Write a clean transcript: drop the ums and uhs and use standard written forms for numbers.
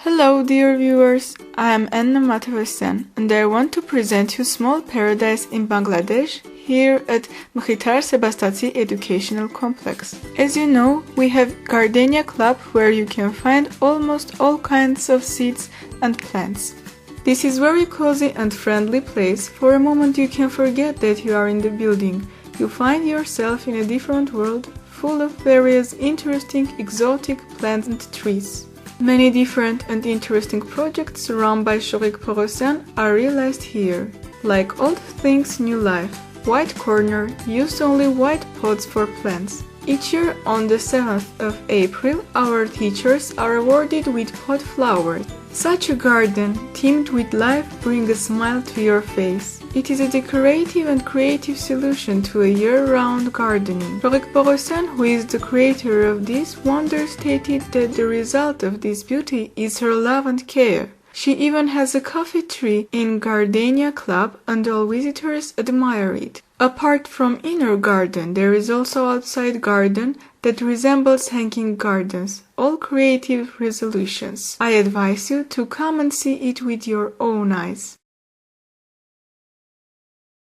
Hello dear viewers, I am Anna Matavasan and I want to present you small paradise in Bangladesh here at Mkhitar Sebastati Educational Complex. As you know, we have Gardenia Club where you can find almost all kinds of seeds and plants. This is very cozy and friendly place. For a moment you can forget that you are in the building. You find yourself in a different world full of various interesting exotic plants and trees. Many different and interesting projects run by Shorik Porosyan are realized here, like Old Things New Life, White Corner used only white pots for plants. Each year on the 7th of April, our teachers are awarded with pot flowers. Such a garden, teamed with life, brings a smile to your face. It is a decorative and creative solution to a year-round gardening. Shorik Porosyan, who is the creator of this wonder, stated that the result of this beauty is her love and care. She even has a coffee tree in Gardenia Club and all visitors admire it. Apart from inner garden, there is also outside garden that resembles hanging gardens, all creative resolutions. I advise you to come and see it with your own eyes.